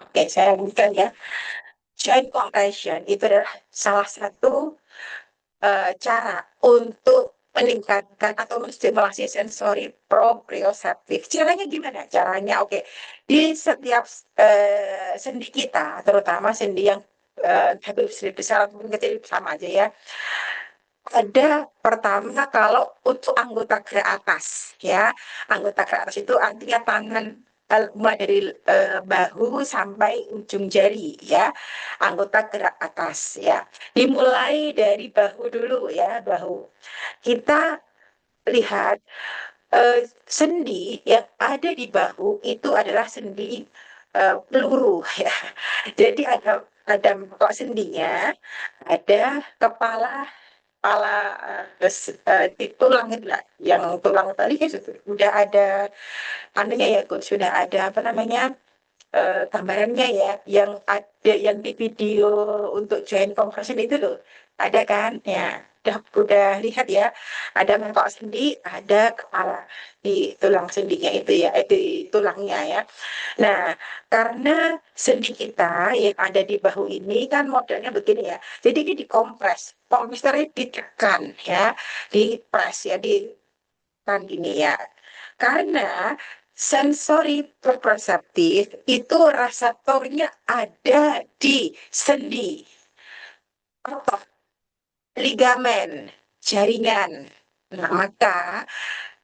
Oke, saya lanjutkan ya. Joint compression itu adalah salah satu cara untuk meningkatkan atau menstimulasi sensori proprioceptif. Caranya gimana? Caranya oke, di setiap sendi kita, terutama sendi yang habis sendi besar ataupun kecil sama aja ya. Ada pertama kalau untuk anggota gerak atas ya, anggota gerak atas itu artinya tangan mulai dari bahu sampai ujung jari ya, anggota gerak atas ya. Dimulai dari bahu dulu ya, bahu. Kita lihat sendi yang ada di bahu itu adalah sendi peluru ya. Jadi ada kok sendinya, ada kepala di tulang itu lah, yang tulang tadi kan sudah ada anunya ya, sudah ada apa namanya gambarannya ya, yang ada yang di video untuk joint compression itu loh, ada kan ya, udah lihat ya, ada mangkok sendi, ada kepala di tulang sendinya itu ya, di tulangnya ya. Nah, karena sendi kita yang ada di bahu ini kan modelnya begini ya, jadi ini dikompres, kompresnya ditekan ya, dipres ya, ditekan gini ya, karena sensori proprioceptif itu reseptornya ada di sendi, otot, ligamen, jaringan. Nah, maka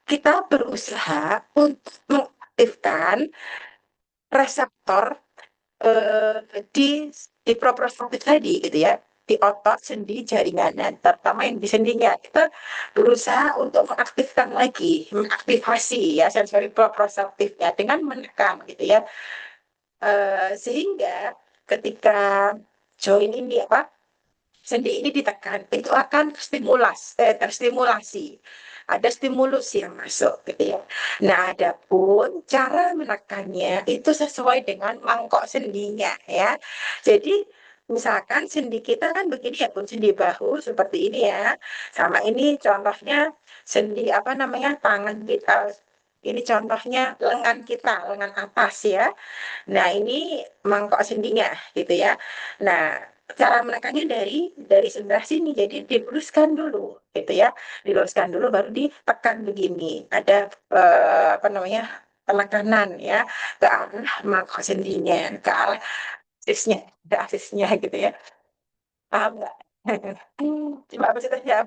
kita berusaha untuk mengaktifkan reseptor di proprioceptif tadi gitu ya, di otot, sendi, jaringan, dan terutama yang di sendinya kita berusaha untuk mengaktifkan lagi, mengaktifasi ya sensori proprioceptifnya dengan menekan gitu ya. Sehingga ketika join ini apa, sendi ini ditekan itu akan terstimulasi, ada stimulus yang masuk gitu ya. Nah, adapun cara menekannya itu sesuai dengan mangkok sendinya ya. Jadi misalkan sendi kita kan begini ya, pun sendi bahu seperti ini ya, sama ini contohnya sendi apa namanya tangan kita, ini contohnya lengan kita, lengan atas ya. Nah, ini mangkok sendinya gitu ya. Nah, cara menekannya dari sebelah sini, jadi diluruskan dulu gitu ya. Diluruskan dulu baru ditekan begini. Ada apa namanya? Penekanan ya ke arah mangkok sendinya, ke arah asisnya gitu ya. Paham nggak? Coba habis itu saya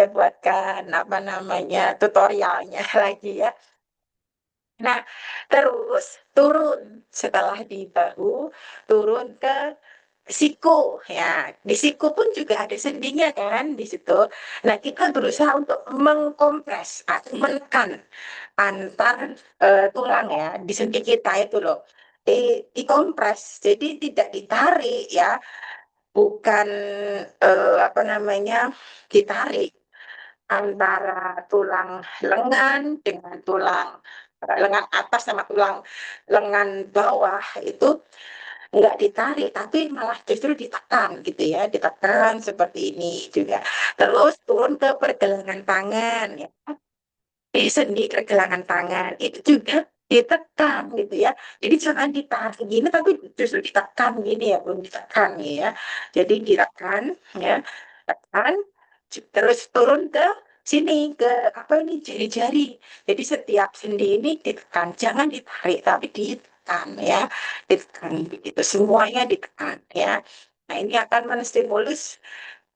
buatkan apa namanya tutorialnya lagi ya. Nah, terus turun setelah di bahu, turun ke siku ya. Di siku pun juga ada sendinya kan di situ. Nah, kita berusaha untuk mengkompres atau menekan antar tulang ya di sendi kita itu loh. Dikompres, jadi tidak ditarik ya, bukan apa namanya ditarik antara tulang lengan dengan tulang lengan atas sama tulang lengan bawah itu nggak ditarik, tapi malah justru ditekan gitu ya, ditekan seperti ini juga. Terus turun ke pergelangan tangan ya, di sendi pergelangan tangan itu juga ditekan gitu ya. Jadi jangan ditarik gini, tapi justru ditekan gini ya, belum ditekan ya. Jadi ditekan ya, tekan, terus turun ke sini ke apa ini jari-jari. Jadi setiap sendi ini ditekan, jangan ditarik tapi ditekan ya, ditekan itu semuanya ditekan ya. Nah, ini akan menstimulus,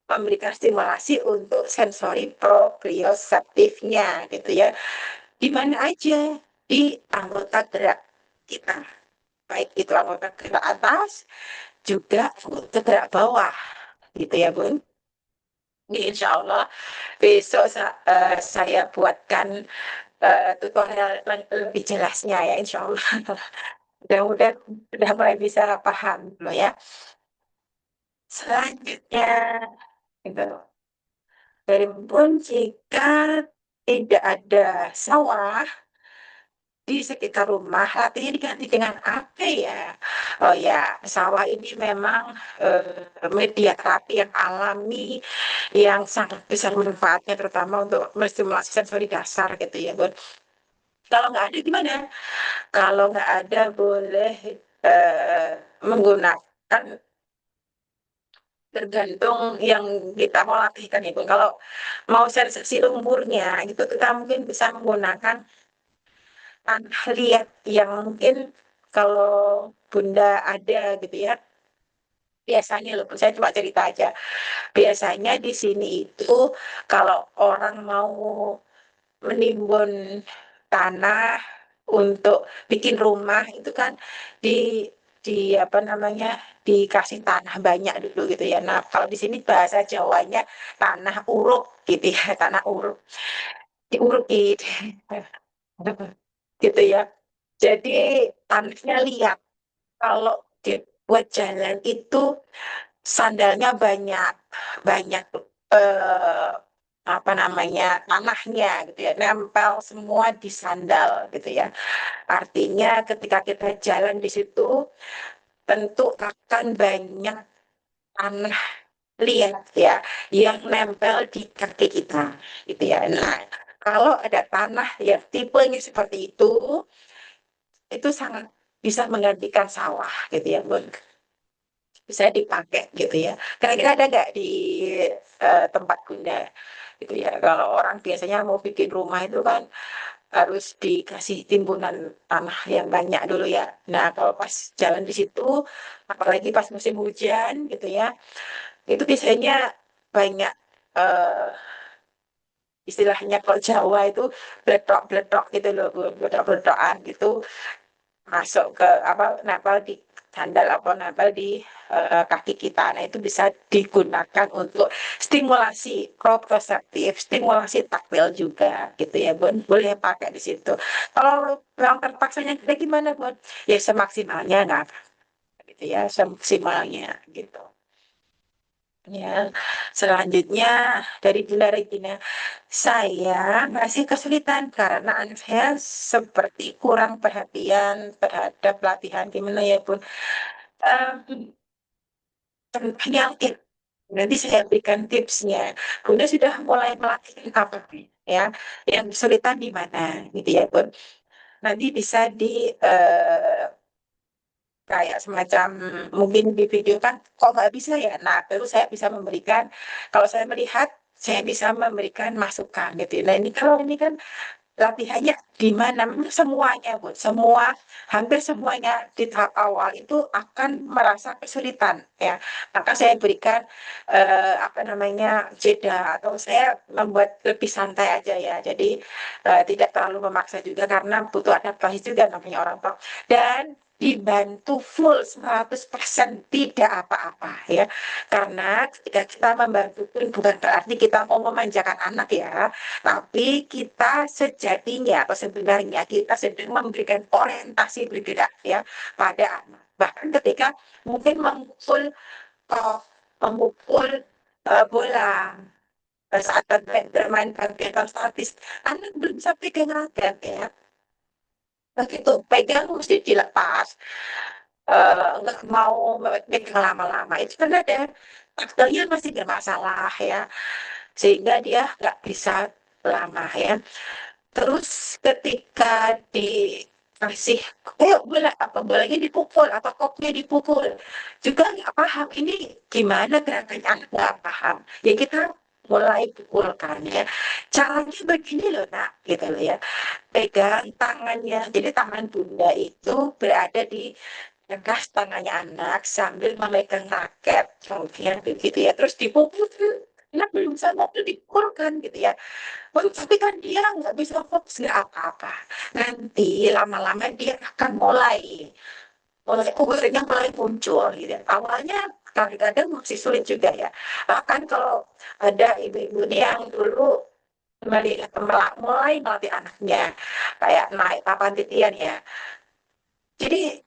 memberikan stimulasi untuk sensori proprioseptifnya gitu ya. Di mana aja di anggota gerak kita, baik itu anggota gerak atas juga anggota gerak bawah gitu ya Bun. Ini insya Allah besok saya buatkan tutorial lebih jelasnya ya insya Allah. Mudah-mudahan sudah mulai bisa paham loh ya. Selanjutnya gitu. Pun jika tidak ada sawah di sekitar rumah, artinya diganti dengan apa ya? Oh ya, sawah ini memang media terapi yang alami yang sangat besar manfaatnya, terutama untuk menstimulasi sensori dasar gitu ya, Bun. Kalau nggak ada gimana? Kalau nggak ada boleh menggunakan tergantung yang kita mau latihkan itu. Kalau mau sensasi lumpurnya gitu kita mungkin bisa menggunakan tanah liat yang mungkin kalau Bunda ada gitu ya. Biasanya loh, saya cuma cerita aja. Biasanya di sini itu kalau orang mau menimbun tanah untuk bikin rumah itu kan di apa namanya dikasih tanah banyak dulu gitu ya. Nah kalau di sini bahasa Jawanya tanah uruk gitu ya, tanah uruk diurukin gitu ya. Jadi tanahnya liat. Kalau dibuat jalan itu sandalnya banyak, banyak eh, apa namanya tanahnya gitu ya, nempel semua di sandal gitu ya. Artinya ketika kita jalan di situ tentu akan banyak tanah liat ya yang nempel di kaki kita gitu ya. Nah, kalau ada tanah yang tipenya seperti itu sangat bisa menggantikan sawah gitu ya, Bun. Bisa dipakai gitu ya. Kira-kira ada nggak di tempat Bunda gitu ya. Kalau orang biasanya mau bikin rumah itu kan harus dikasih timbunan tanah yang banyak dulu ya. Nah, kalau pas jalan di situ, apalagi pas musim hujan gitu ya, itu biasanya banyak eh, istilahnya kalau Jawa itu bledok-bledok gitu loh, bledok-bledokan gitu masuk ke apa nempel di sandal apa nempel di kaki kita. Nah, itu bisa digunakan untuk stimulasi proprioceptif, stimulasi taktil juga gitu ya, Bun. Boleh pakai di situ. Kalau yang terpaksanya kita gimana, Bun? Ya semaksimalnya nggak apa gitu ya, semaksimalnya gitu. Ya, selanjutnya dari Bunda Regina, saya masih kesulitan karena anak saya seperti kurang perhatian terhadap latihan gimana ya Bun. Contohnya nanti saya berikan tipsnya. Bunda sudah mulai melatih apa nih, ya? Yang kesulitan di mana gitu ya Bun. Nanti bisa di kayak semacam mungkin di video kan kok nggak bisa ya. Nah, terus saya bisa memberikan kalau saya melihat saya bisa memberikan masukan gitu. Nah, ini kalau ini kan latihannya di mana semuanya Bu, semua hampir semuanya di tahap awal itu akan merasa kesulitan ya. Maka saya berikan apa namanya jeda atau saya membuat lebih santai aja ya. Jadi tidak terlalu memaksa juga karena butuh adaptasi juga namanya orang tua. Dan dibantu full 100% tidak apa-apa ya. Karena ketika kita membantu pun bukan berarti kita mau memanjakan anak ya, tapi kita sejatinya atau sebenarnya kita sedang memberikan orientasi berbeda ya pada anak. Bahkan ketika mungkin memukul uh, memukul bola saat bermain badminton statis, anak belum bisa pegang raket ya. Begitu pegang mesti dilepas, nggak mau pegang lama-lama. Itu kan ada taktilnya masih nggak masalah ya, sehingga dia nggak bisa lama ya. Terus ketika dikasih, bola apa bolanya dipukul atau koknya dipukul, juga nggak paham ini gimana gerakannya anak nggak paham. Ya kita mulai pukulkan ya. Caranya begini loh nak, gitu loh ya. Pegang tangannya, jadi tangan bunda itu berada di tegas tangannya anak sambil memegang raket, kemudian begitu ya. Terus dipukul, anak belum sadar tuh dipukulkan gitu ya. Oh, tapi kan dia nggak bisa fokus nggak apa-apa. Nanti lama-lama dia akan mulai kubernya mulai muncul gitu. Ya. Awalnya kadang-kadang masih sulit juga ya. Bahkan kalau ada ibu-ibu yang dulu mulai melatih anaknya kayak naik papan titian ya. Jadi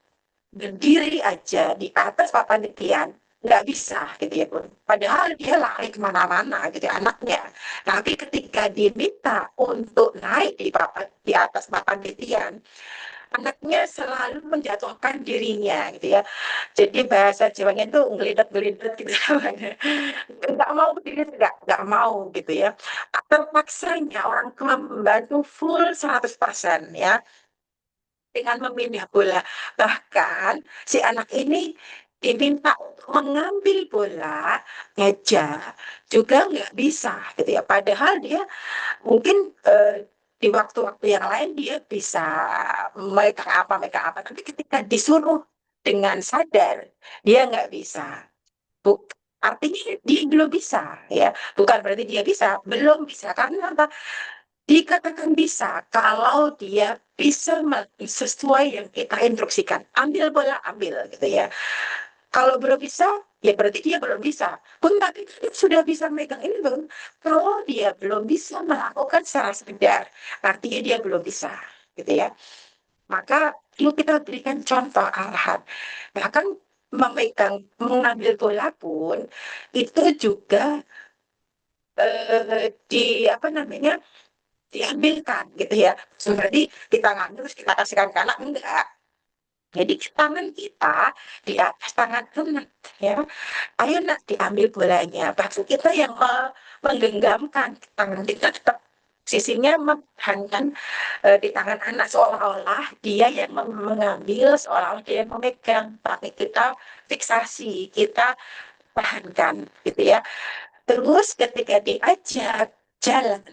berdiri aja di atas papan titian nggak bisa gitu ya Bun. Padahal dia lari kemana-mana gitu ya, anaknya. Tapi ketika diminta untuk naik di atas papan titian, anaknya selalu menjatuhkan dirinya gitu ya. Jadi bahasa Jawanya itu ngelidet-ngelidet gitu ya. Nggak mau berdiri, nggak mau gitu ya. Terpaksanya orang tua membantu full 100% ya dengan memindah bola. Bahkan si anak ini diminta untuk mengambil bola, meja, juga nggak bisa gitu ya. Padahal dia mungkin di waktu-waktu yang lain dia bisa mereka apa, tapi ketika disuruh dengan sadar dia nggak bisa. Buk, artinya dia belum bisa ya, bukan berarti dia bisa, belum bisa karena apa? Dikatakan bisa kalau dia bisa sesuai yang kita instruksikan. Ambil bola, ambil gitu ya. Kalau belum bisa, ya berarti dia belum bisa. Pun tapi dia sudah bisa megang ini belum. Kalau dia belum bisa melakukan secara sadar, artinya dia belum bisa, gitu ya. Maka yuk kita berikan contoh arahan. Bahkan mengambil bola pun itu juga di apa namanya diambilkan gitu ya. Seperti kita ngambil terus kita kasihkan ke anak enggak. Jadi tangan kita di atas tangan anak ya. Ayo nak diambil bolanya. Bahkan kita yang menggenggamkan tangan kita tetap sisinya mempertahankan di tangan anak seolah-olah dia yang mengambil, seolah-olah dia yang memegang. Tapi kita fiksasi, kita tahankan gitu ya. Terus ketika diajak jalan,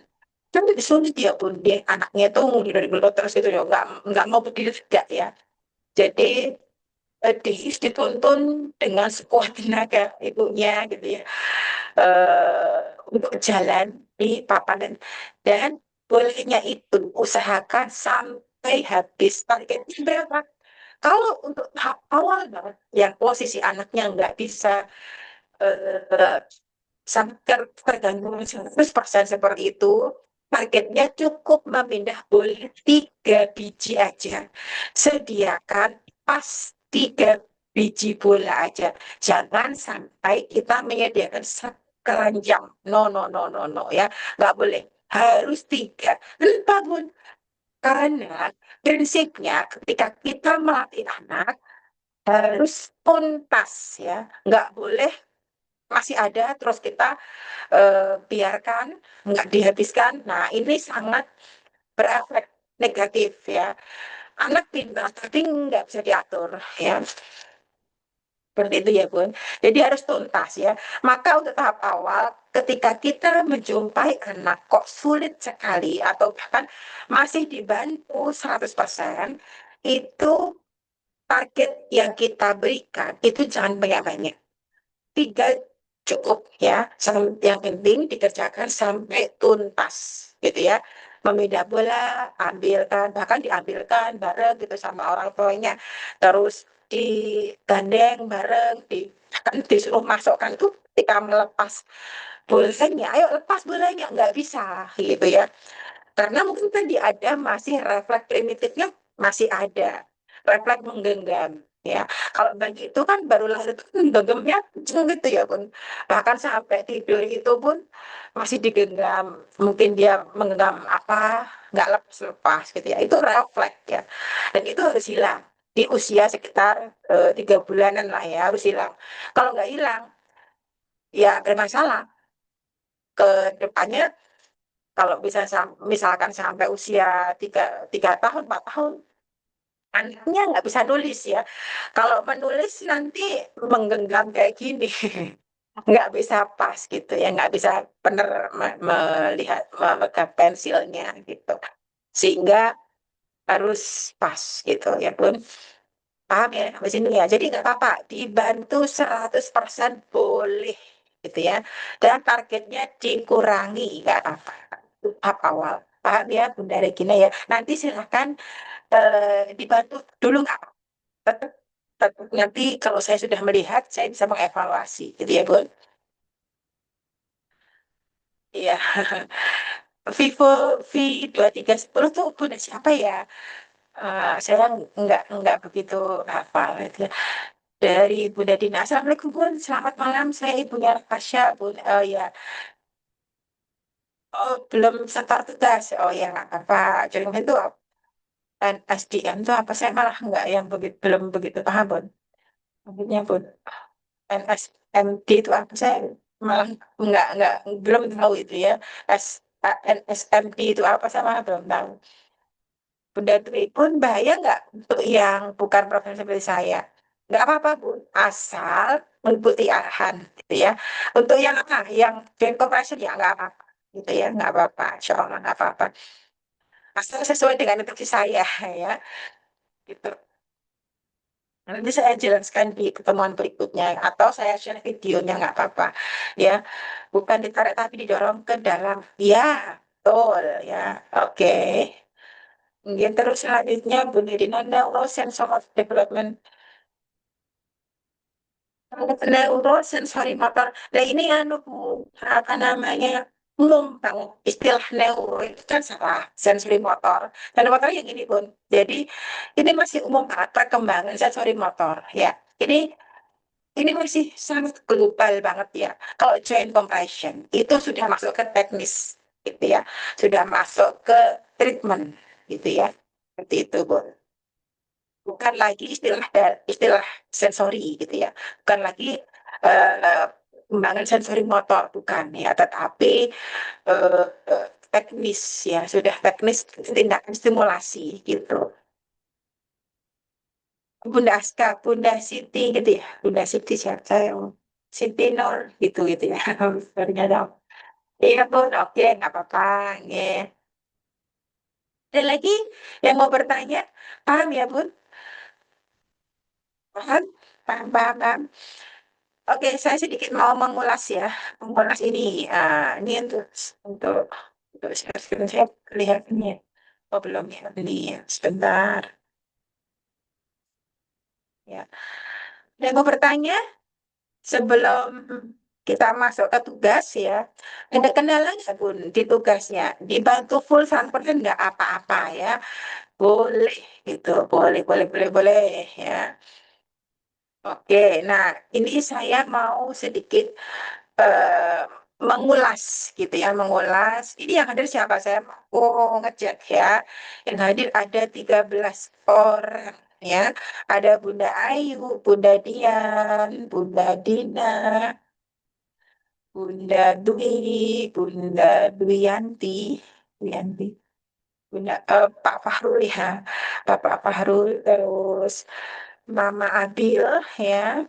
kan sulit dia pun dia anaknya tuh dari dulu terus itu ya nggak mau berdiri tegak ya. Jadi dituntun dengan sekuat tenaga ibunya gitu ya eh, untuk jalan di papanan dan bolehnya itu usahakan sampai habis targetnya berapa. Kalau untuk tahap awal banget yang posisi anaknya nggak bisa eh, sampai tergantung 100% seperti itu, targetnya cukup memindah boleh 3 biji aja. Sediakan pas 3 biji bola aja. Jangan sampai kita menyediakan sekeranjang. No, no, no, no, no ya. Nggak boleh. Harus 3. Kenapa, Bun? Karena prinsipnya ketika kita melatih anak harus tuntas ya. Nggak boleh masih ada terus kita biarkan nggak dihabiskan. Nah, ini sangat berefek negatif ya. Anak pintar tapi nggak bisa diatur ya. Seperti itu ya, Bun. Jadi harus tuntas ya. Maka untuk tahap awal, ketika kita menjumpai anak kok sulit sekali atau bahkan masih dibantu 100%, itu target yang kita berikan itu jangan banyak-banyak. 3 cukup ya. Yang penting dikerjakan sampai tuntas gitu ya. Memindah bola, ambilkan, bahkan diambilkan bareng gitu sama orang tuanya. Terus digandeng bareng, bahkan disuruh masukkan tuh ketika melepas bolanya, ayo lepas bolanya, nggak bisa gitu ya. Karena mungkin tadi ada masih refleks primitifnya masih ada. Refleks menggenggam. Ya, kalau bagi itu kan baru lahir itu kan genggamnya kenceng gitu ya pun. Bahkan sampai tidur itu pun masih digenggam. Mungkin dia menggenggam apa, nggak lepas-lepas gitu ya. Itu refleks ya. Dan itu harus hilang. Di usia sekitar 3 bulanan lah ya harus hilang. Kalau nggak hilang, ya bermasalah. Ke depannya kalau bisa misalkan sampai usia 3 tahun, 4 tahun, anaknya nggak bisa nulis ya. Kalau menulis nanti menggenggam kayak gini, nggak bisa pas gitu ya, nggak bisa benar melihat memegang pensilnya gitu. Sehingga harus pas gitu ya Bun. Paham ya sampai sini ya. Jadi nggak apa-apa, dibantu 100% boleh gitu ya. Dan targetnya dikurangi nggak apa-apa. Itu tahap awal. Paham ya Bunda Regina ya. Nanti silakan dibantu dulu nggak apa-apa. Tetap, tetap nanti kalau saya sudah melihat saya bisa mengevaluasi gitu ya Bun. Iya. Vivo V2310 tuh punya siapa ya? Saya nggak begitu hafal gitu ya. Dari Bunda Dina. Assalamualaikum Bun, selamat malam. Saya ibunya Rasya Bun. Oh ya, oh belum setor tugas. Oh ya nggak apa-apa. Jadi itu SDM itu apa? Saya malah nggak yang begitu belum begitu paham Bun. Maksudnya Bun, NSMD itu apa? Saya malah nggak belum tahu itu ya. NSMD itu apa sama belum tahu. Bunda Dwi pun bahaya nggak untuk yang bukan profesional seperti saya? Nggak apa-apa, Bun. Asal mengikuti arahan, gitu ya. Untuk yang apa? Yang joint compression ya nggak apa-apa. Gitu ya, nggak apa-apa. Insya Allah nggak apa-apa. Asal sesuai dengan instruksi saya, ya. Gitu. Nanti saya jelaskan di pertemuan berikutnya. Atau saya share videonya, nggak apa-apa. Ya, bukan ditarik tapi didorong ke dalam. Ya, betul. Ya, oke. Mungkin terus selanjutnya Bu Nirina Sense of Development neurosensori motor. Nah ini anu Bu, apa namanya umum banget istilah neuro itu kan salah sensori motor. Dan motor yang ini Bun. Jadi ini masih umum banget perkembangan sensori motor ya. Ini masih sangat global banget ya. Kalau joint compression itu sudah masuk ke teknis gitu ya. Sudah masuk ke treatment gitu ya. Seperti itu Bun. Bukan lagi istilah sensori gitu ya, bukan lagi eh, pengembangan sensori motor bukan ya, tetapi eh, teknis ya, sudah teknis tindakan stimulasi gitu. Bunda Aska, Bunda Siti gitu ya, Bunda Siti siapa yang Siti Nur gitu gitu ya, ternyata. Iya Bun, oke nggak apa-apa, ya. Dan lagi yang mau bertanya, paham ya Bun? Paham? Paham, paham, paham. Oke, saya sedikit mau mengulas ya, mengulas ini. Ini untuk share screen saya lihat ini. Oh belum ya, ini sebentar ya. Dan mau bertanya sebelum kita masuk ke tugas ya, ada kendala nggak Bun di tugasnya? Dibantu full 100% nggak apa-apa ya? Boleh gitu, boleh, boleh, boleh, boleh ya. Oke, nah ini saya mau sedikit eh, mengulas gitu ya, mengulas. Ini yang hadir siapa? Saya mau ngecek ya. Yang hadir ada 13 orang ya. Ada Bunda Ayu, Bunda Dian, Bunda Dina, Bunda Dwi, Bunda Dwiyanti, Dwiyanti, Pak Fahrul ya, Bapak Fahrul, terus Mama Abil ya.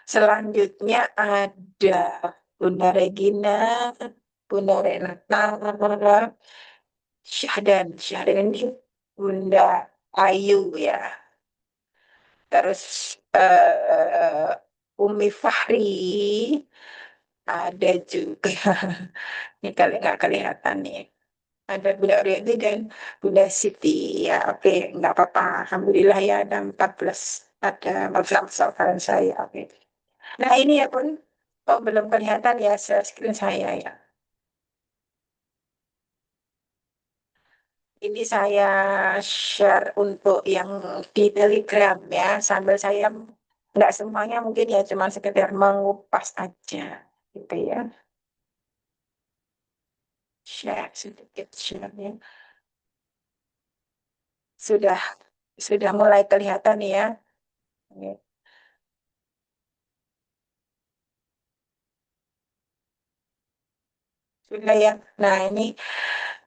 Selanjutnya ada Bunda Regina, Bunda Renata, Syahdan ini Bunda Ayu ya. Terus Umi Fahri ada juga. Ini kali nggak kelihatan nih. Ada Bunda Orienti dan Bunda Siti. Ya oke, nggak apa-apa. Alhamdulillah ya ada 14. Ada 14 kalian saya. Oke. Nah ini ya pun, oh belum kelihatan ya screen saya ya. Ini saya share untuk yang di Telegram ya, sambil saya nggak semuanya mungkin ya, cuma sekedar mengupas aja gitu ya. Share sedikit share ya. Sudah sudah mulai kelihatan ya. Oke. Sudah ya. Nah ini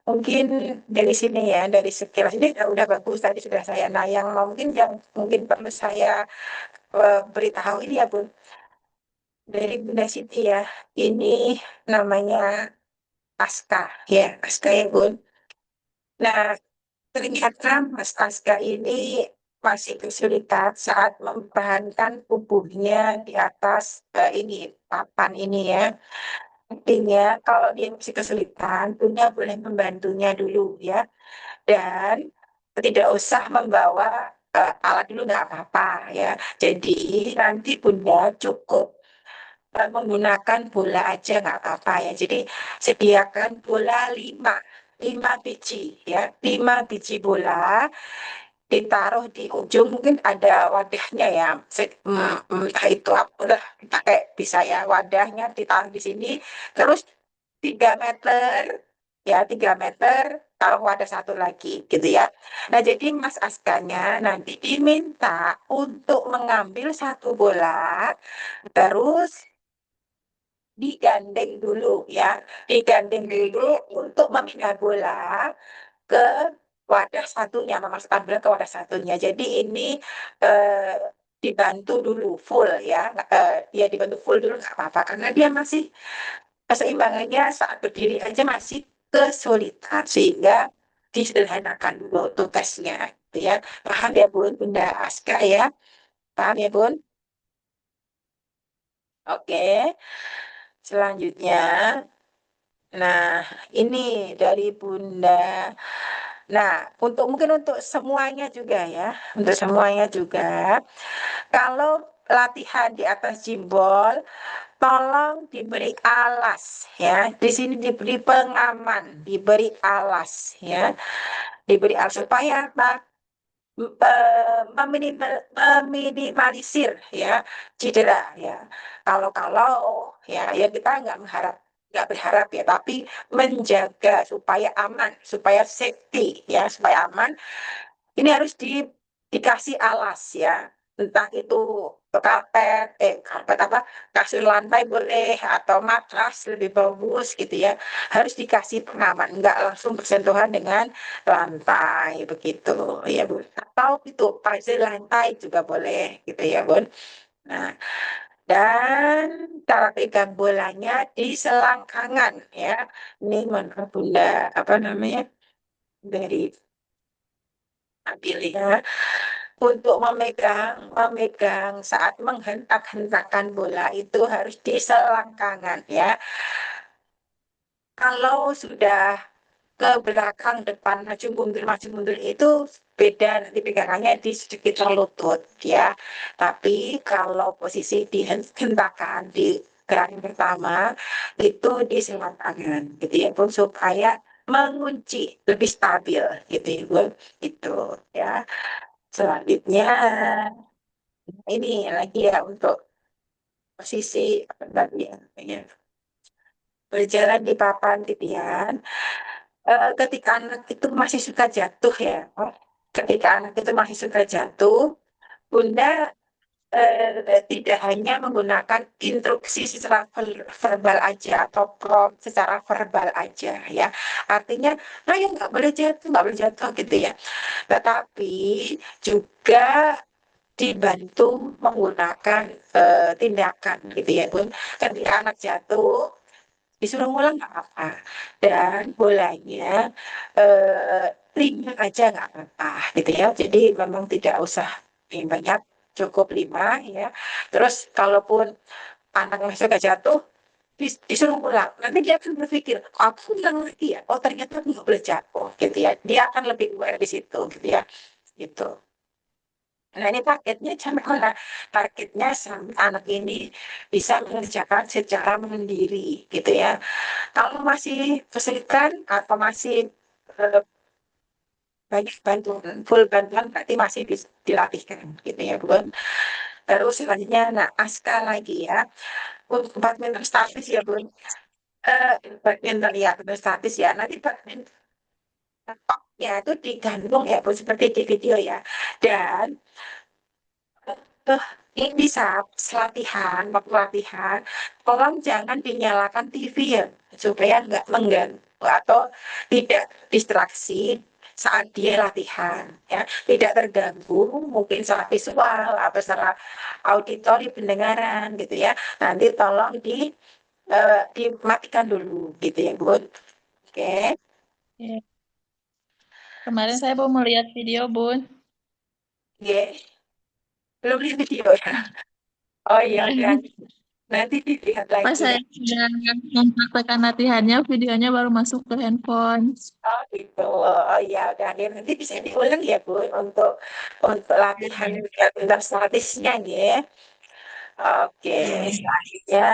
mungkin dari sini ya, dari sekilas ini udah bagus tadi sudah saya. Nah yang mungkin yang mungkin perlu saya beritahu ini ya Bun, dari Bunda Siti ya. Ini namanya Aska ya, Aska ya Bun. Nah, ternyata Mas Aska ini masih kesulitan saat mempertahankan tubuhnya di atas ini papan ini ya. Artinya kalau dia masih kesulitan, Bunda boleh membantunya dulu ya. Dan tidak usah membawa alat dulu nggak apa-apa ya. Jadi nanti Bunda cukup menggunakan bola aja nggak apa-apa ya. Jadi sediakan bola 5 biji ya, 5 biji bola ditaruh di ujung mungkin ada wadahnya ya. Entah itu apa udah pakai bisa ya wadahnya ditaruh di sini. Terus 3 meter ya 3 meter taruh wadah satu lagi gitu ya. Nah jadi Mas Askanya nanti diminta untuk mengambil satu bola terus digandeng dulu ya, digandeng dulu untuk memindah bola ke wadah satunya, memasukkan bola ke wadah satunya. Jadi ini eh, dibantu dulu full ya, dia dibantu full dulu nggak apa-apa karena dia masih keseimbangannya saat berdiri aja masih kesulitan sehingga disederhanakan dulu tugasnya, gitu ya. Paham ya Bun, Bunda Aska ya? Paham ya Bun? Oke. Selanjutnya, nah ini dari Bunda. Nah, mungkin untuk semuanya juga ya, untuk semuanya juga. Kalau latihan di atas jimbol, tolong diberi alas ya. Di sini diberi pengaman, diberi alas ya, diberi alas supaya apa? Meminimalisir ya cedera ya. Kalau ya kita nggak berharap ya, tapi menjaga supaya aman, supaya safety ya, supaya aman ini harus dikasih alas ya, entah itu karpet, karpet apa, kasur lantai boleh, atau matras lebih bagus gitu ya. Harus dikasih pengaman, nggak langsung bersentuhan dengan lantai begitu ya Bun. Atau itu pasir lantai juga boleh gitu ya Bun. Nah, dan cara pegang bolanya di selangkangan ya. Ini mana Bunda apa namanya dari ambil ya. Untuk memegang saat menghentak-hentakan bola itu harus di selangkangan ya. Kalau sudah ke belakang depan maju mundur itu beda, nanti pegangannya di sekitar lutut ya. Tapi kalau posisi dihentakan di gerakan pertama itu di selangkangan gitu ya Bun, supaya mengunci lebih stabil gitu ya Bun. Itu ya. Selanjutnya ini lagi ya untuk posisi apa tadi ya, namanya, berjalan di papan titian. Ketika anak itu masih suka jatuh ya, ketika anak itu masih suka jatuh, Bunda tidak hanya menggunakan instruksi secara verbal aja atau prompt secara verbal aja ya. Artinya, ayo nggak boleh jatuh gitu ya. Tetapi juga dibantu menggunakan tindakan gitu ya Bun. Ketika anak jatuh disuruh ngulang nggak apa-apa, dan bolanya eh, 5 aja nggak apa-apa gitu ya. Jadi memang tidak usah yang banyak, cukup 5 ya. Terus kalaupun anak masih suka jatuh disuruh ngulang, nanti dia akan berpikir, "Oh, aku ulang lagi ya, oh ternyata aku nggak boleh jatuh gitu ya." Dia akan lebih aware di situ gitu ya, gitu. Nah, ini targetnya jangan malah targetnya anak ini bisa mengerjakan secara mandiri gitu ya. Kalau masih kesulitan atau masih eh, banyak bantuan, full bantuan berarti masih dilatihkan gitu ya Bun. Terus selanjutnya, nah Aska lagi ya. Untuk badminton statis ya Bun. Badminton ya, badminton statis ya. Nanti badminton ya itu digantung ya Bun, seperti di video ya. Dan Eh, ini bisa latihan, waktu latihan, tolong jangan dinyalakan TV ya, supaya nggak mengganggu atau tidak distraksi saat dia latihan, ya, tidak terganggu, mungkin secara visual atau secara auditori pendengaran gitu ya. Nanti tolong dimatikan dulu gitu ya, Bun. Oke, Ya. Kemarin saya mau melihat video, Bun. ya, belum lihat video ya. Oh iya, udah. Nanti dilihat Pas lagi saya ya. sedang mempraktekkan latihannya, videonya baru masuk ke handphone. Oh gitu. Oh iya, udah deh. Nanti bisa diulang ya Bu untuk latihan tentang statisnya ya. Oke, Ya. selanjutnya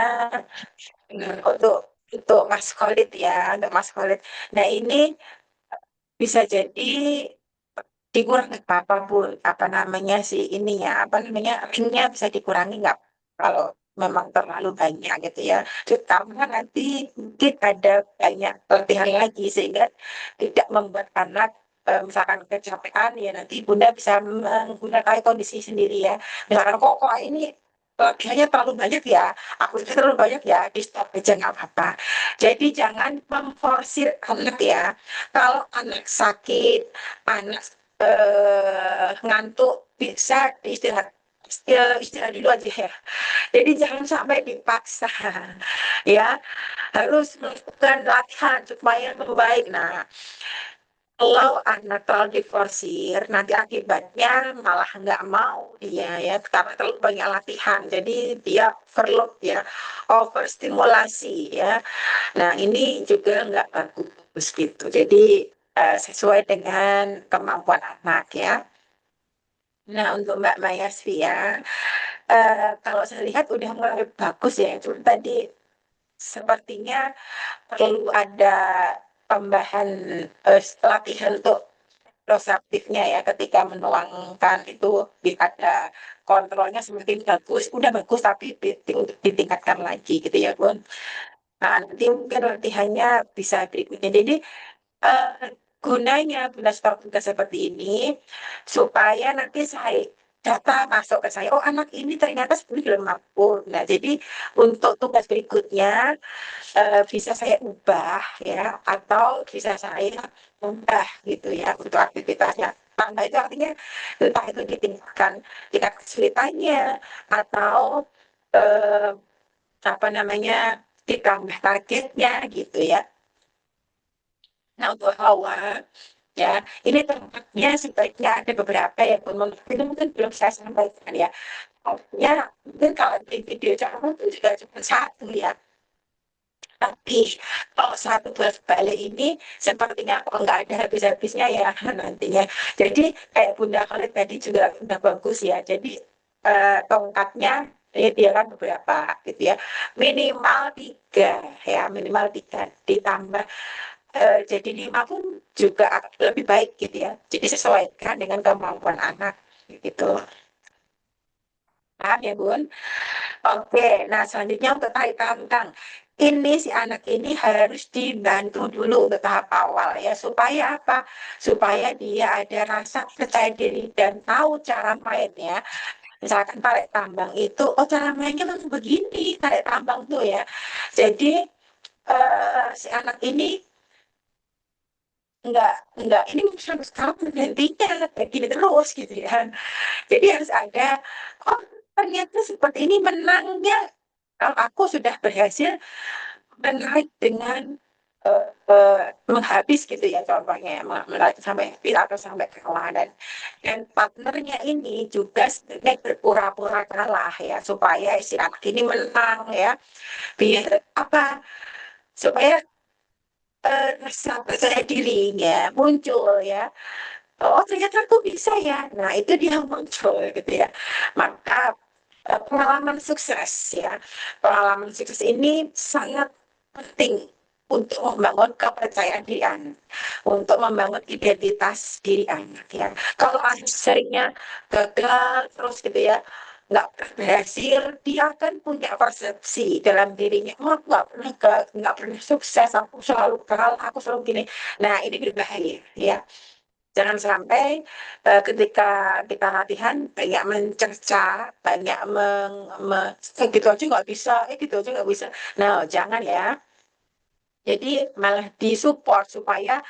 untuk Mas Khalid ya, untuk Mas Khalid. Nah ini bisa jadi dikurangi apa Bu, apa namanya sih ini ya, apa namanya ringnya bisa dikurangi nggak kalau memang terlalu banyak gitu ya. Terutama nanti mungkin ada banyak latihan lagi sehingga tidak membuat anak misalkan kecapean ya nanti Bunda bisa menggunakan kondisi sendiri ya. Misalkan kok ini latihannya terlalu banyak ya, aku sudah terlalu banyak ya, di stop aja nggak apa-apa. Jadi jangan memforsir anak ya. Kalau anak sakit, anak ngantuk, bisa diistirahat, istirahat dulu aja ya. Jadi jangan sampai dipaksa ya, harus melakukan latihan supaya membaik. Nah, kalau anak terlalu diforsir, nanti akibatnya malah nggak mau dia ya, karena terlalu banyak latihan. Jadi dia overload ya, overstimulasi ya. Nah ini juga nggak bagus gitu. Jadi sesuai dengan kemampuan anak ya. Nah untuk Mbak Maya Svia, kalau saya lihat udah mulai bagus ya. Cuma tadi sepertinya perlu ada tambahan latihan untuk prosesifnya ya, ketika menuangkan itu ada kontrolnya semakin bagus, udah bagus tapi untuk ditingkatkan lagi gitu ya Bun. Nah nanti mungkin latihannya bisa berikutnya. Jadi eh, guna tugas seperti ini supaya nanti saya data masuk ke saya, oh anak ini ternyata sebenarnya belum mampu. Nah jadi untuk tugas berikutnya bisa saya ubah ya, atau bisa saya ubah gitu ya untuk aktivitasnya. Tambah itu artinya entah itu ditingkatkan tingkat kesulitannya, atau eh, apa namanya, ditambah targetnya gitu ya. Nah untuk Hawa ya, ini tempatnya sebaiknya ada beberapa ya, itu mungkin belum saya sampaikan ya. Artinya mungkin kalau di video kamu itu juga cuma satu ya. Tapi kalau satu bulan balik ini sepertinya kok nggak ada habis-habisnya ya nantinya. Jadi kayak Bunda Khalid tadi juga udah bagus ya. Jadi tongkatnya dia kan beberapa gitu ya. Minimal tiga ya, minimal tiga ditambah jadi lima pun juga lebih baik gitu ya. Jadi sesuaikan dengan kemampuan anak gitu. Paham ya Bun? Oke, nah selanjutnya untuk tarik tangkang. Ini si anak ini harus dibantu dulu untuk tahap awal ya. Supaya apa? Supaya dia ada rasa percaya diri dan tahu cara mainnya. Misalkan tarik tambang itu, oh cara mainnya memang begini, tarik tambang tuh ya. Jadi si anak ini enggak ini harus kamu gantinya kayak gini terus gitu ya. Jadi harus ada, oh ternyata seperti ini menangnya. Kalau aku sudah berhasil menarik dengan menghabis gitu ya, contohnya ya, menarik sampai habis atau sampai kalah, dan partnernya ini juga sebenarnya berpura-pura kalah ya, supaya si anak ini menang ya, biar apa, supaya rasa percaya dirinya muncul ya. Oh ternyata aku bisa ya, nah itu dia muncul gitu ya. Maka pengalaman sukses ya, pengalaman sukses ini sangat penting untuk membangun kepercayaan diri anak, untuk membangun identitas diri anak ya. Kalau anak seringnya gagal terus gitu ya, nggak berhasil, dia akan punya persepsi dalam dirinya, oh aku nggak pernah sukses, aku selalu kalah, aku selalu gini. Nah ini berbahaya ya. Jangan sampai ketika kita latihan banyak mencerca, banyak gitu aja nggak bisa, gitu aja nggak bisa. Nah, jangan ya. Jadi malah disupport supaya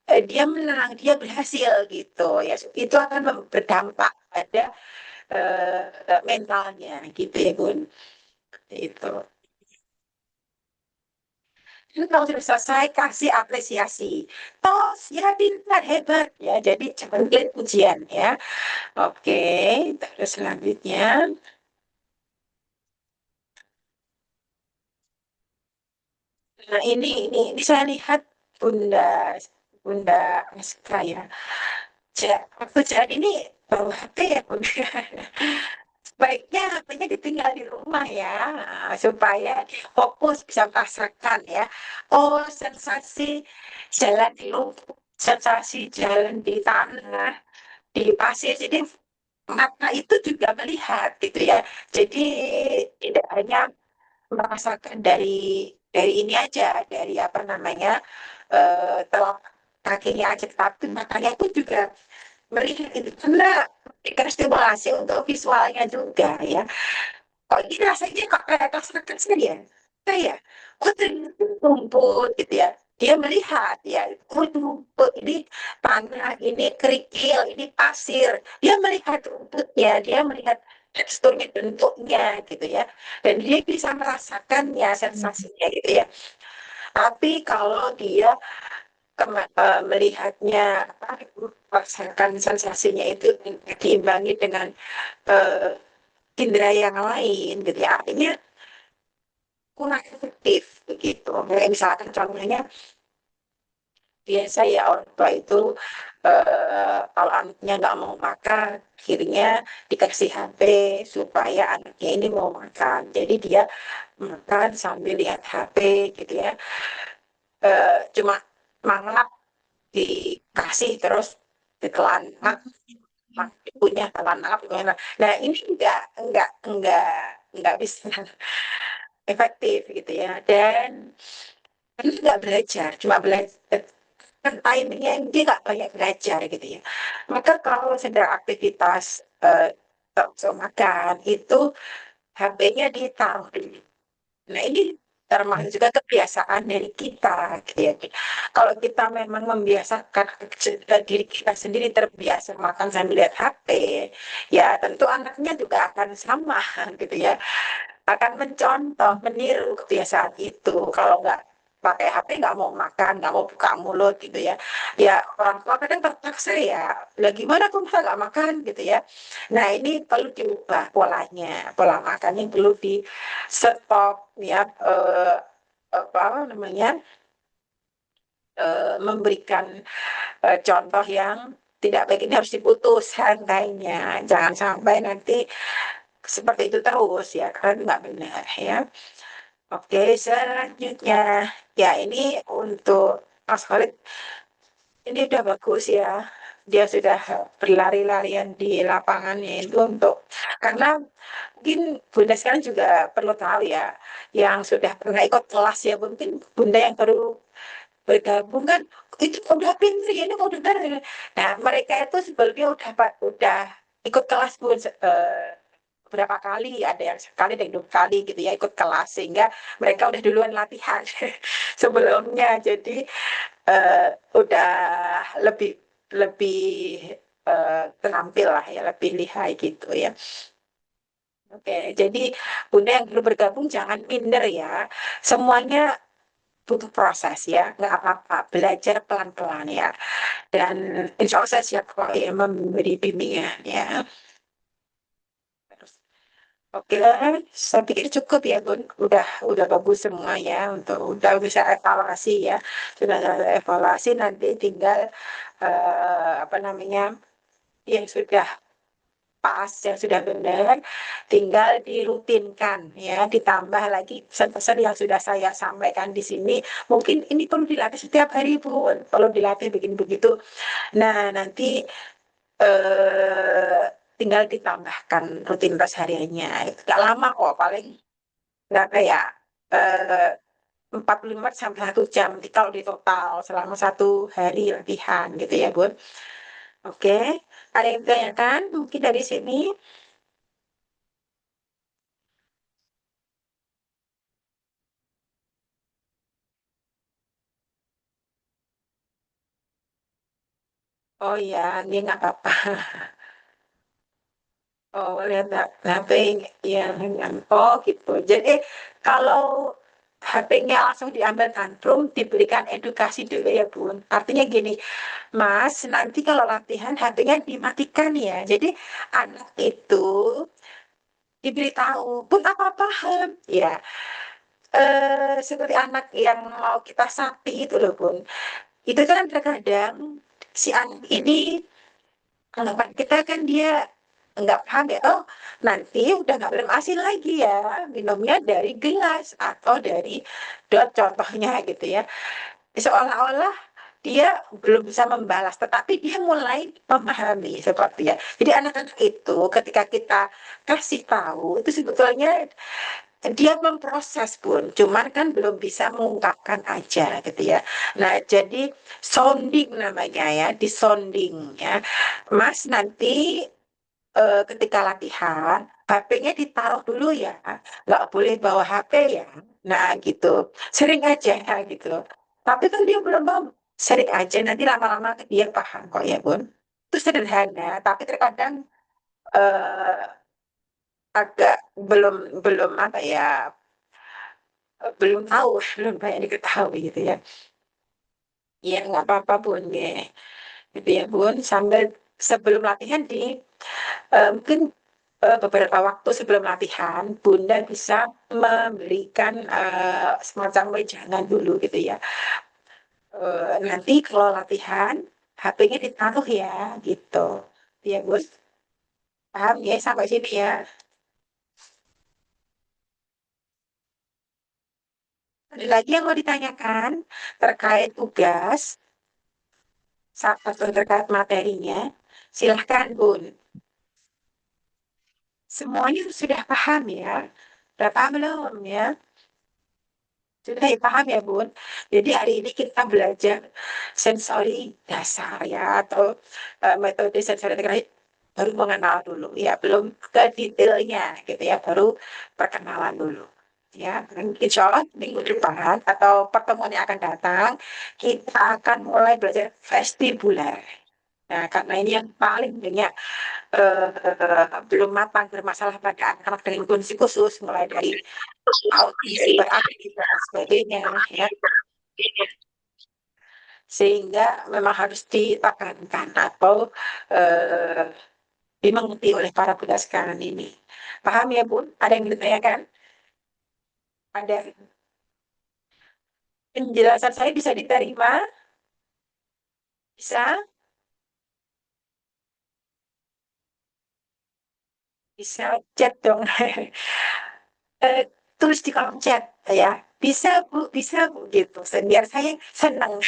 dia menang, dia berhasil gitu ya. Itu akan berdampak pada mentalnya gitu ya Bun. Itu. Dan kalau sudah selesai kasih apresiasi. Tos, ya pintar, hebat ya. Jadi jangan pelit pujian ya. Oke, terus selanjutnya. Nah, ini saya lihat Bunda Bunda Aska ya. Waktu jalan ini bawa HP ya Bunda. Sebaiknya HP-nya ditinggal di rumah ya, supaya dia fokus bisa merasakan ya. Oh, sensasi jalan di lumpur, sensasi jalan di tanah, di pasir. Jadi mata itu juga melihat gitu ya. Jadi tidak hanya merasakan dari ini aja, dari apa namanya, telapak kakinya aja, tapi matanya pun juga melihat itu, karena memberikan stimulasi untuk visualnya juga ya. kok ini rasanya kok kayak kelas saya? Kayak, kok ternyata rumput gitu ya. Dia melihat ya, oh itu rumput, ini tanah, ini kerikil, ini pasir. Dia melihat rumputnya, dia melihat teksturnya, bentuknya gitu ya. Dan dia bisa merasakannya, sensasinya gitu ya. Tapi kalau dia melihatnya, merasakan sensasinya itu diimbangi dengan eh, indera yang lain gitu ya, artinya kurang efektif begitu. Kayak misalkan contohnya biasa ya orang tua itu kalau anaknya nggak mau makan, akhirnya dikasih HP supaya anaknya ini mau makan. Jadi dia makan sambil lihat HP gitu ya. Cuma mangap dikasih terus ditelan, punya telan apa gimana. Nah ini nggak bisa efektif gitu ya. Dan ini nggak belajar, cuma belajar kan timingnya dia nggak banyak belajar gitu ya. Maka kalau sedang aktivitas talkshow makan itu HP-nya ditaruh dulu. Nah ini termasuk juga kebiasaan dari kita gitu ya. Kalau kita memang membiasakan diri kita sendiri terbiasa makan sambil lihat HP, ya tentu anaknya juga akan sama gitu ya, akan mencontoh, meniru kebiasaan itu. Kalau nggak pakai HP, nggak mau makan, nggak mau buka mulut gitu ya. Ya orang tua kadang terpaksa ya, lah gimana kok bisa nggak makan gitu ya. Nah ini perlu diubah polanya, pola makan yang perlu di stop ya, apa namanya, memberikan contoh yang tidak baik ini harus diputus rantainya. Jangan sampai nanti seperti itu terus ya, kan nggak benar ya. Oke, selanjutnya ya ini untuk Mas Khalid, ini udah bagus ya. Dia sudah berlari-larian di lapangannya itu untuk, karena mungkin Bunda sekarang juga perlu tahu ya, yang sudah pernah ikut kelas ya, mungkin Bunda yang baru bergabung kan itu udah pinter ini udah benar. Nah mereka itu sebelumnya udah ikut kelas pun berapa kali, ada yang sekali dan 2 kali gitu ya ikut kelas, sehingga mereka udah duluan latihan sebelumnya, jadi eh, udah lebih lebih terampil lah ya, lebih lihai gitu ya. Oke, jadi Bunda yang baru bergabung jangan minder ya, semuanya butuh proses ya, nggak apa-apa, belajar pelan-pelan ya. Dan insya Allah saya siap kok ya memberi bimbingan ya. Terus, oke, saya pikir cukup ya Bun, udah bagus semua ya, untuk udah bisa evaluasi ya, sudah ada evaluasi, nanti tinggal apa namanya, yang sudah pas, yang sudah benar, tinggal dirutinkan ya, ditambah lagi pesan-pesan yang sudah saya sampaikan di sini. Mungkin ini perlu dilatih setiap hari Bun, perlu dilatih bikin begitu. Nah nanti eh, tinggal ditambahkan rutinitas hariannya. Gak lama kok, paling nggak kayak eh, 45 sampai 1 jam nanti kalau di total selama 1 hari latihan gitu ya Bun. Oke, ada yang ditanyakan mungkin dari sini? Oh ya, dia nggak apa-apa. Oh, lihat HP ya, oh gitu. Jadi kalau HP-nya langsung diambil tantrum, diberikan edukasi dulu ya Bun. Artinya gini, Mas, nanti kalau latihan HP-nya dimatikan ya. Jadi anak itu diberitahu, Bun apa paham? Ya, seperti anak yang mau kita sakti itu loh Bun. Itu kan terkadang si anak ini, anggapan kita kan dia nggak paham ya, oh nanti udah nggak minum asin lagi ya, minumnya dari gelas atau dari dot contohnya gitu ya, seolah-olah dia belum bisa membalas, tetapi dia mulai memahami seperti ya. Jadi anak-anak itu ketika kita kasih tahu itu sebetulnya dia memproses Pun, cuman kan belum bisa mengungkapkan aja gitu ya. Nah jadi sounding namanya ya, di sounding ya, Mas nanti ketika latihan HP-nya ditaruh dulu ya, nggak boleh bawa HP ya. Nah gitu, sering aja gitu. Tapi kan dia belum mau, sering aja nanti lama-lama dia paham kok ya Bun. Itu sederhana, tapi terkadang eh, agak belum belum apa ya, belum tahu, belum banyak diketahui gitu ya. Ya nggak apa-apa Bun ya, gitu ya Bun. Sambil sebelum latihan mungkin beberapa waktu sebelum latihan, Bunda bisa memberikan semacam wejangan dulu gitu ya. Nanti kalau latihan, HP-nya ditaruh ya, gitu. Ya, Bun. Paham ya sampai sini ya. Ada lagi yang mau ditanyakan terkait tugas atau terkait materinya? Silahkan, Bun. Semuanya sudah paham ya? Sudah paham belum ya? Sudah ya, paham ya, Bun? Jadi hari ini kita belajar sensori dasar ya, atau metode sensori integrasi baru mengenal dulu ya, belum ke detailnya gitu ya, baru perkenalan dulu. Ya, dan insya Allah minggu depan atau pertemuan yang akan datang, kita akan mulai belajar vestibuler. Nah, karena ini yang paling banyak belum matang bermasalah pada anak-anak dengan kondisi khusus, mulai dari autis, hiperaktif, dan sebagainya ya, sehingga memang harus ditekankan atau eh, dimengerti oleh para petugas sekarang ini. Paham ya Bun? Ada yang ditanyakan? Ada penjelasan saya bisa diterima? Bisa? Bisa chat dong. Eh, tulis di kolom chat ya. Bisa Bu gitu. Biar saya senang.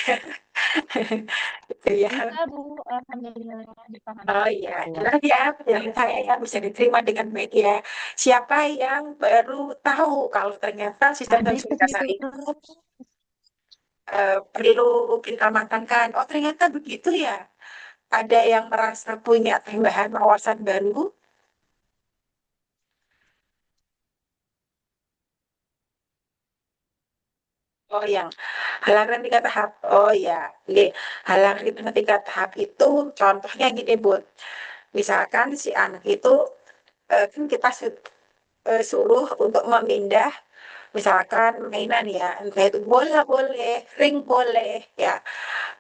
Gitu ya. Bisa, Bu. Alhamdulillah dipahami. Oh iya, jelas ya penjelasan saya ya bisa diterima dengan media. Siapa yang baru tahu kalau ternyata sistem Ada sensor ikut dasar YouTube. itu perlu kita matangkan. Oh ternyata begitu ya. Ada yang merasa punya tambahan wawasan baru. Oh yang halangan tiga tahap. Oh ya, oke. Halangan itu tiga tahap itu contohnya gini Bu. Misalkan si anak itu kan kita suruh untuk memindah misalkan mainan ya, entah itu bola boleh, ring boleh ya.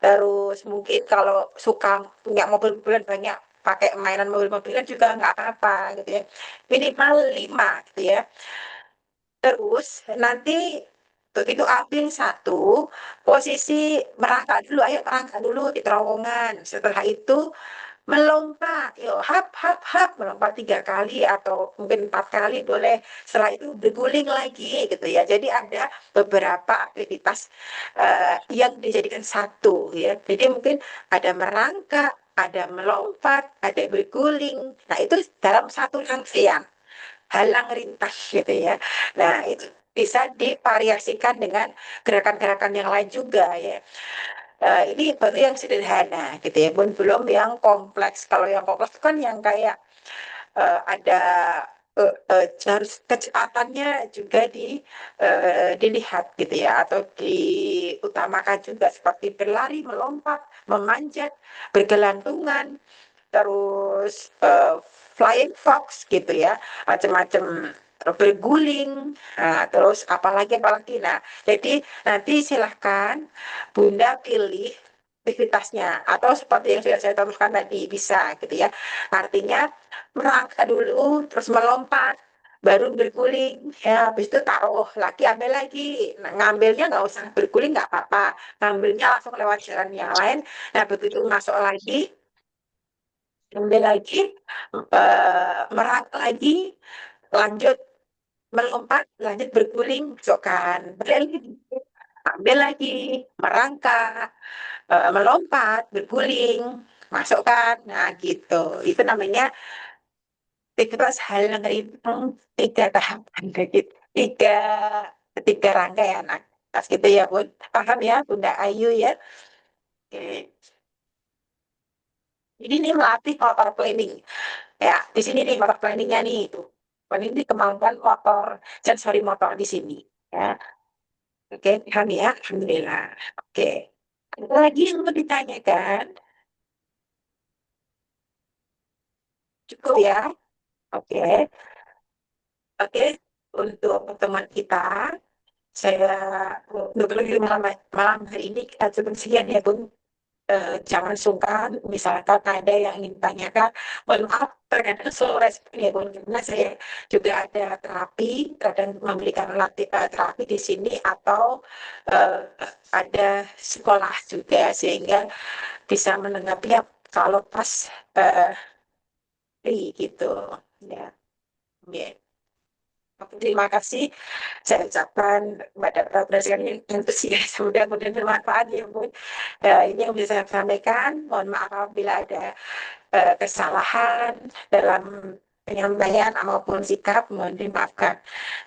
Terus mungkin kalau suka punya mobil-mobilan banyak pakai mainan mobil-mobilan juga nggak apa-apa gitu ya. Minimal 5 gitu ya. Terus nanti begitu ambil satu, posisi merangkak dulu, ayo merangkak dulu di terowongan. Setelah itu melompat, yuk hap hap hap, melompat 3 kali atau mungkin 4 kali boleh. Setelah itu berguling lagi gitu ya. Jadi ada beberapa aktivitas yang dijadikan satu ya. Jadi mungkin ada merangkak, ada melompat, ada berguling. Nah itu dalam satu rangkaian halang rintas gitu ya. Nah, itu bisa divariasikan dengan gerakan-gerakan yang lain juga ya. Ini baru yang sederhana gitu ya, belum yang kompleks. Kalau yang kompleks kan yang kayak ada harus kecepatannya juga dilihat gitu ya, atau diutamakan juga seperti berlari, melompat, memanjat, bergelantungan, terus flying fox gitu ya, macam-macam berguling, nah, terus apalagi. Nah, jadi nanti silahkan Bunda pilih aktivitasnya atau seperti yang sudah saya contohkan tadi bisa gitu ya. Artinya merangkak dulu, terus melompat, baru berguling. Ya, habis itu taruh lagi, ambil lagi. Nah, ngambilnya nggak usah berguling nggak apa-apa. Ngambilnya langsung lewat jalan yang lain. Nah, begitu masuk lagi, ambil lagi, merangkak lagi, lanjut melompat, lanjut berguling, besokan. Balik lagi, ambil lagi, merangkak, melompat, berguling, masukkan. Nah, gitu. Itu namanya aktivitas hal yang terhitung 3 tahapan gitu. Tiga, tiga rangkaian aktivitas gitu ya, Bun. Paham ya, Bunda Ayu ya? Oke. Ini nih melatih motor planning. Ya, di sini nih motor planningnya nih itu. ini kemampuan motor, sensori motor di sini. Ya. Oke, paham ya? Alhamdulillah. Oke. Ada lagi yang mau ditanyakan? Cukup ya? Oke. Oke. Untuk pertemuan kita, saya untuk lebih malam hari ini kita cukup sekian ya, Bung. Jangan sungkan, misalkan ada yang ingin tanyakan, mohon maaf terkadang slow respon ya Bun, karena saya juga ada terapi, kadang memberikan terapi di sini atau eh, ada sekolah juga sehingga bisa menanggapinya kalau pas eh, free gitu ya. Ya. Oke, terima kasih. Saya ucapkan kepada para pendengar yang antusias, mudah-mudahan bermanfaat ya Bun. Ini yang bisa saya sampaikan. Mohon maaf apabila ada kesalahan dalam penyampaian maupun sikap, mohon dimaafkan.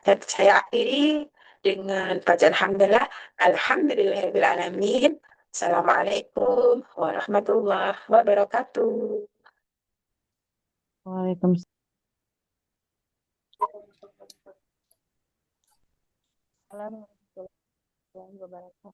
Dan saya akhiri dengan bacaan Alhamdulillah. Alhamdulillahirrahmanirrahim. Assalamualaikum warahmatullahi wabarakatuh. Waalaikumsalam warahmatullahi wabarakatuh.